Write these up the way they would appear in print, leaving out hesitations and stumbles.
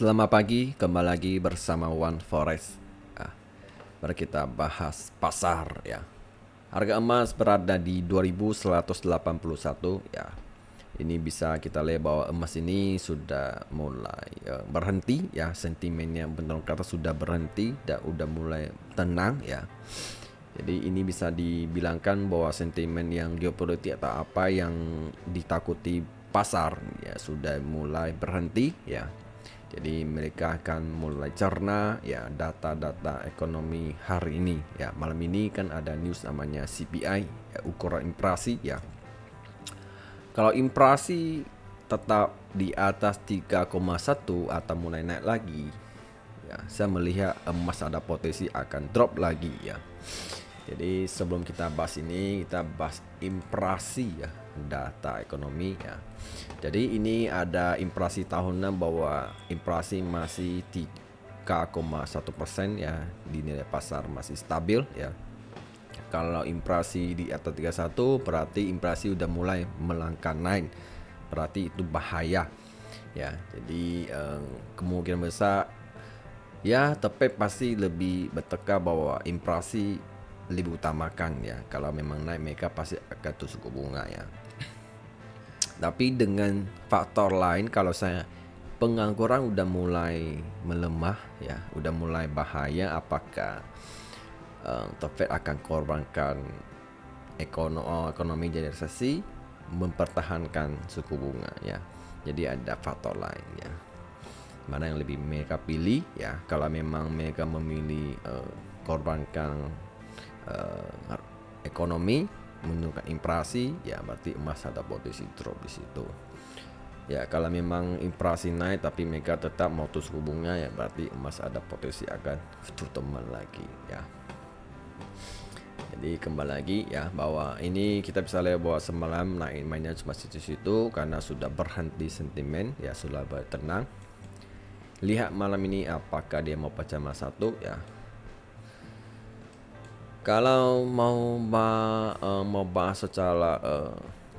Selamat pagi, kembali lagi bersama One Forex. Ah, Mari kita bahas pasar ya. Harga emas berada di 2181 ya. Ini bisa kita lihat bahwa emas ini sudah mulai berhenti ya, sentimennya benar kata sudah berhenti dan udah mulai tenang ya. Jadi ini bisa dibilangkan bahwa sentimen yang geopolitik atau apa yang ditakuti pasar ya sudah mulai berhenti ya. Jadi mereka akan mulai cerna ya data-data ekonomi hari ini ya. Malam ini kan ada news namanya CPI ya, ukuran inflasi ya. Kalau inflasi tetap di atas 3,1 atau mulai naik lagi ya, saya melihat emas ada potensi akan drop lagi ya. Jadi sebelum kita bahas ini, kita bahas inflasi ya, data ekonomi ya. Jadi ini ada inflasi tahunan bahwa inflasi masih 3,1% ya, di nilai pasar masih stabil ya. Kalau inflasi di atas 31 berarti inflasi udah mulai melangkah naik. Berarti itu bahaya ya. Jadi kemungkinan besar ya tapi pasti lebih bertekad bahwa inflasi lebih utamakan ya. Kalau memang naik mereka pasti akan tuh suku bunga ya. Tapi dengan faktor lain kalau saya pengangguran udah mulai melemah ya, udah mulai bahaya, apakah The Fed akan korbankan ekonomi jadi resesi, mempertahankan suku bunga ya. Jadi ada faktor lain ya. Mana yang lebih mereka pilih ya? Kalau memang mereka memilih korbankan ekonomi menurunkan inflasi ya berarti emas ada potensi drop di situ ya. Kalau memang inflasi naik tapi mereka tetap mau terus suku bunga ya berarti emas ada potensi akan terteman lagi ya. Jadi kembali lagi ya bahwa ini kita bisa lihat bahwa semalam naik mainnya cuma situ-situ karena sudah berhenti sentimen ya, sudah tenang. Lihat malam ini apakah dia mau pecah mas satu ya. Kalau mau bahas secara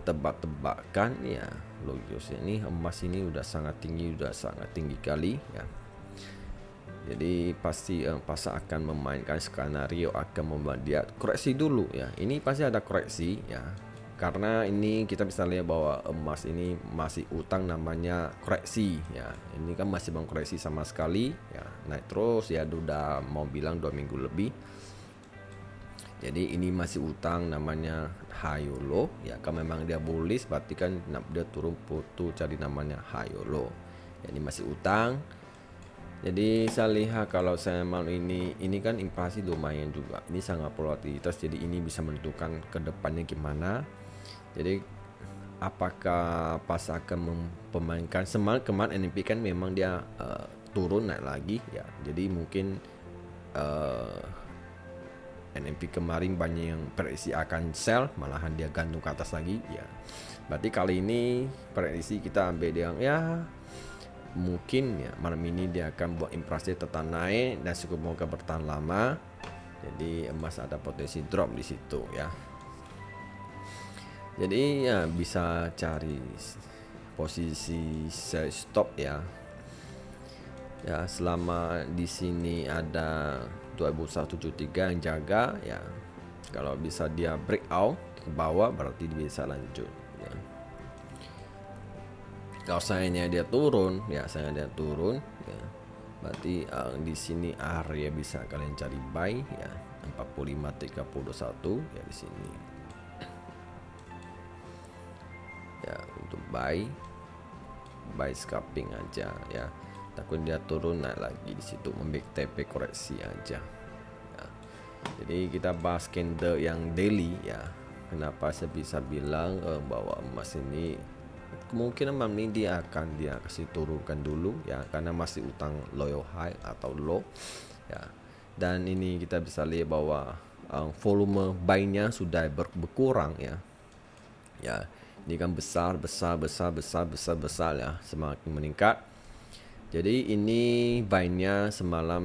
tebak-tebakan ya logisnya ini emas ini udah sangat tinggi kali ya. Jadi pasti pasar akan memainkan skenario akan membuat dia koreksi dulu ya. Ini pasti ada koreksi ya. Karena ini kita bisa lihat bahwa emas ini masih utang namanya koreksi ya. Ini kan masih mengkoreksi sama sekali ya. Naik terus ya udah mau bilang 2 minggu lebih. Jadi ini masih utang namanya high low ya. Kalau memang dia bullish berarti kan dia turun putu cari namanya high low. Ya, ini masih utang. Jadi saya lihat kalau saya mau ini kan inflasi lumayan juga. Ini sangat volatilitas jadi ini bisa menentukan ke depannya gimana. Jadi apakah pasar akan memainkan kemarin NMP kan memang dia turun naik lagi ya. Jadi mungkin NMP kemarin banyak yang prediksi akan sell, malahan dia gantung ke atas lagi ya. Berarti kali ini prediksi kita ambil yang ya mungkin ya malam ini dia akan buat inflasi tetap naik dan suku bunga bertahan lama. Jadi emas ada potensi drop di situ ya. Jadi ya bisa cari posisi sell stop ya. Ya selama di sini ada 2173 yang jaga ya. Kalau bisa dia breakout ke bawah berarti dia bisa lanjut ya. Kalau sayangnya dia turun ya, ya, berarti di sini area bisa kalian cari buy ya 45.31 ya di sini. Ya untuk buy scalping aja ya. Takut dia turun naik lagi di situ membuat TP koreksi aja ya. Jadi kita bahas candle yang daily ya. Kenapa saya bisa bilang bahwa emas ini kemungkinan malam ini dia kasih turunkan dulu ya karena masih utang low high atau low ya. Dan ini kita bisa lihat bahwa volume buy-nya sudah berkurang ya. Ya, ini kan besar ya, semakin meningkat. Jadi ini buy-nya semalam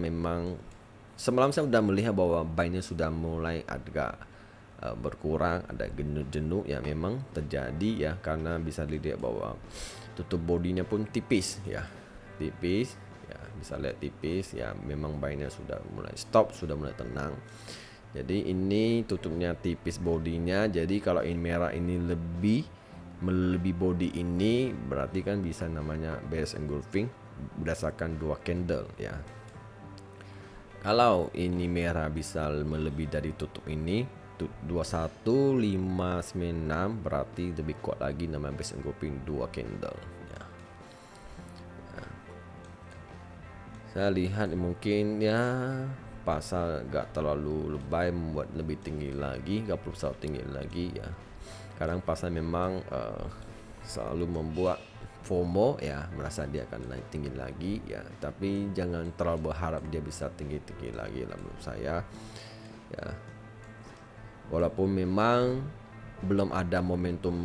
saya sudah melihat bahwa buy-nya sudah mulai agak berkurang, ada jenuh ya memang terjadi ya karena bisa dilihat bahwa tutup bodinya pun tipis ya bisa lihat tipis ya, memang buynya sudah mulai stop, sudah mulai tenang. Jadi ini tutupnya tipis bodinya, jadi kalau ini merah ini lebih melebihi body ini, berarti kan bisa namanya bearish engulfing berdasarkan 2 candle ya. Kalau ini merah bisa melebihi dari tutup ini 21596, berarti lebih kuat lagi namanya bearish engulfing 2 candle ya. Saya lihat mungkin ya pasar gak terlalu lebay membuat lebih tinggi lagi, gak perlu selalu tinggi lagi ya. Kadang pasar memang selalu membuat FOMO ya, merasa dia akan naik tinggi lagi ya, tapi jangan terlalu berharap dia bisa tinggi-tinggi lagi lah menurut saya ya. Walaupun memang belum ada momentum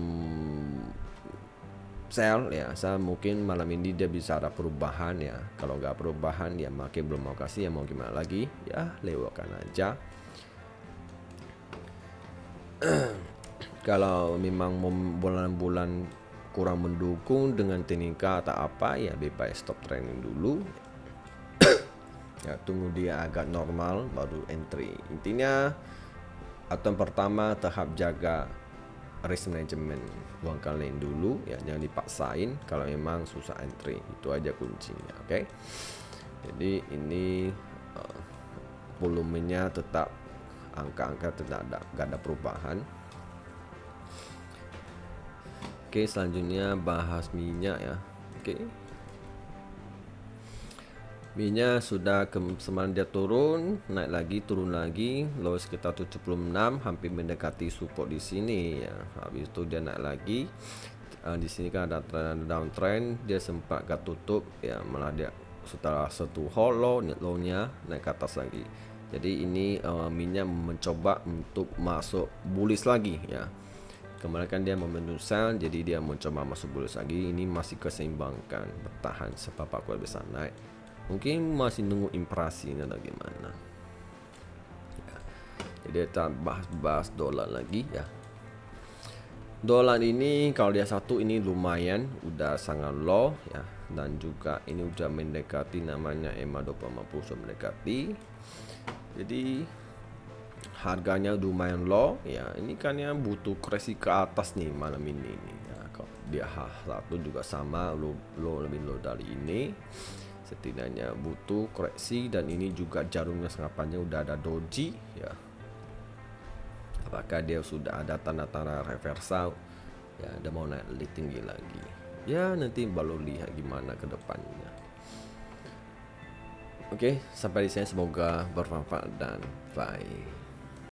sell ya, saya mungkin malam ini dia bisa ada perubahan ya. Kalau nggak perubahan ya makin belum mau kasih, ya mau gimana lagi ya, lewatkan aja. Kalau memang bulan-bulan kurang mendukung dengan teknika atau apa ya, bebas stop training dulu ya, tunggu dia agak normal baru entry. Intinya atau pertama tahap jaga risk management uang kalian dulu ya, jangan dipaksain kalau memang susah entry, itu aja kuncinya. Oke. Jadi ini volumenya tetap angka-angka tidak ada perubahan. Oke, selanjutnya bahas minyak ya. Oke. Minyak sudah semalam dia turun, naik lagi, turun lagi, low sekitar 76, hampir mendekati support di sini ya. Habis itu dia naik lagi. Di sini kan ada downtrend, dia sempat gak tutup ya, malah dia setelah satu hollow low-nya naik ke atas lagi. Jadi ini minyak mencoba untuk masuk bullish lagi ya. Kemarin kan dia momentum sell, jadi dia mencoba masuk bullish lagi. Ini masih keseimbangkan, bertahan sepapak kuat besar naik. Mungkin masih nunggu impresinya atau gimana ya. Jadi kita bahas dolar lagi ya. Dolar ini kalau dia satu ini lumayan udah sangat low ya, dan juga ini udah mendekati namanya EMA 250 sudah mendekati. Jadi harganya lumayan low ya, ini kan ya butuh koreksi ke atas nih malam ini nih ya. Kalau dia H1 juga sama low lebih low dari ini, setidaknya butuh koreksi, dan ini juga jarumnya sangat panjang, udah ada doji ya. Apakah dia sudah ada tanda-tanda reversal ya, udah mau naik lebih tinggi lagi ya, nanti baru lihat gimana ke depannya. Oke, sampai di sini semoga bermanfaat dan bye.